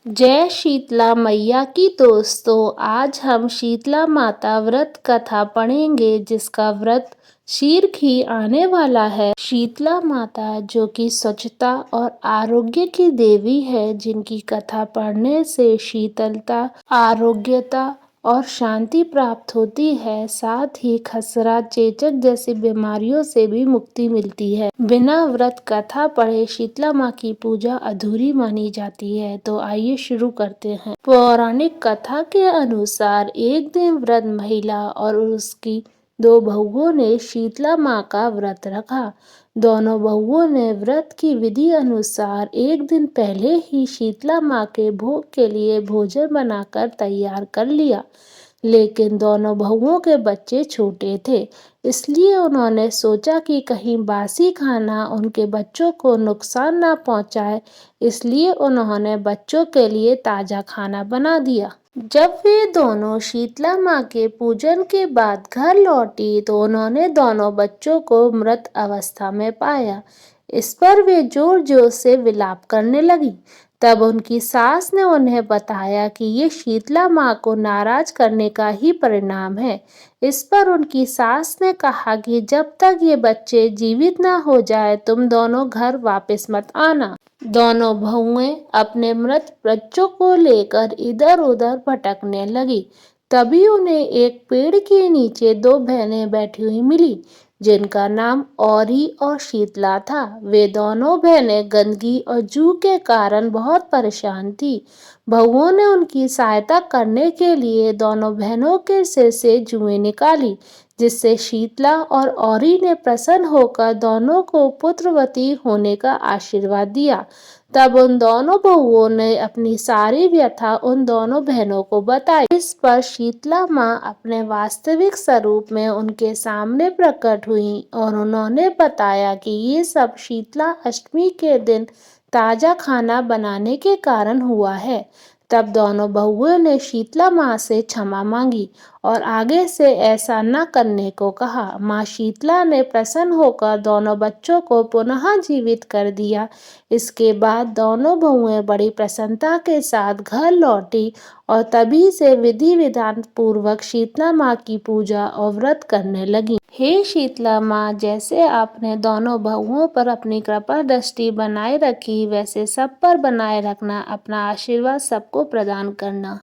जय शीतला मैया की दोस्तों, आज हम शीतला माता व्रत कथा पढ़ेंगे जिसका व्रत शीर्ष ही आने वाला है। शीतला माता जो कि स्वच्छता और आरोग्य की देवी है, जिनकी कथा पढ़ने से शीतलता, आरोग्यता और शांति प्राप्त होती है। साथ ही खसरा, चेचक जैसी बीमारियों से भी मुक्ति मिलती है। बिना व्रत कथा पढ़े शीतला माँ की पूजा अधूरी मानी जाती है। तो आइए शुरू करते हैं। पौराणिक कथा के अनुसार एक दिन वृद्ध महिला और उसकी दो बहुओं ने शीतला माँ का व्रत रखा। दोनों बहुओं ने व्रत की विधि अनुसार एक दिन पहले ही शीतला माँ के भोग के लिए भोजन बनाकर तैयार कर लिया, लेकिन दोनों बहुओं के बच्चे छोटे थे, इसलिए उन्होंने सोचा कि कहीं बासी खाना उनके बच्चों को नुकसान ना पहुंचाए, इसलिए उन्होंने बच्चों के लिए ताज़ा खाना बना दिया। जब वे दोनों शीतला माँ के पूजन के बाद घर लौटी तो उन्होंने दोनों बच्चों को मृत अवस्था में पाया। इस पर वे जोर जोर से विलाप करने लगी। तब उनकी सास ने उन्हें बताया कि ये शीतला माँ को नाराज करने का ही परिणाम है। इस पर उनकी सास ने कहा कि जब तक ये बच्चे जीवित ना हो जाए तुम दोनों घर वापस मत आना। दोनों बहुएं अपने मृत बच्चों को लेकर इधर उधर भटकने लगी। तभी उन्हें एक पेड़ के नीचे दो बहनें बैठी हुई मिली, जिनका नाम औरी और शीतला था। वे दोनों बहनें गंदगी और जू के कारण बहुत परेशान थी। बहुओं ने उनकी सहायता करने के लिए दोनों बहनों के सिर से जुएं निकाली, जिससे शीतला और औरी ने प्रसन्न होकर दोनों को पुत्रवती होने का आशीर्वाद दिया। तब उन दोनों बहुओं ने अपनी सारी व्यथा उन दोनों बहनों को बताई। इस पर शीतला माँ अपने वास्तविक स्वरूप में उनके सामने प्रकट हुई और उन्होंने बताया कि ये सब शीतला अष्टमी के दिन ताज़ा खाना बनाने के कारण हुआ है। तब दोनों बहुओं ने शीतला माँ से क्षमा मांगी और आगे से ऐसा न करने को कहा। माँ शीतला ने प्रसन्न होकर दोनों बच्चों को पुनः जीवित कर दिया। इसके बाद दोनों बहुएं बड़ी प्रसन्नता के साथ घर लौटी और तभी से विधि विधान पूर्वक शीतला माँ की पूजा और व्रत करने लगी। हे शीतला माँ, जैसे आपने दोनों बहुओं पर अपनी कृपा दृष्टि बनाए रखी, वैसे सब पर बनाए रखना। अपना आशीर्वाद सबको प्रदान करना।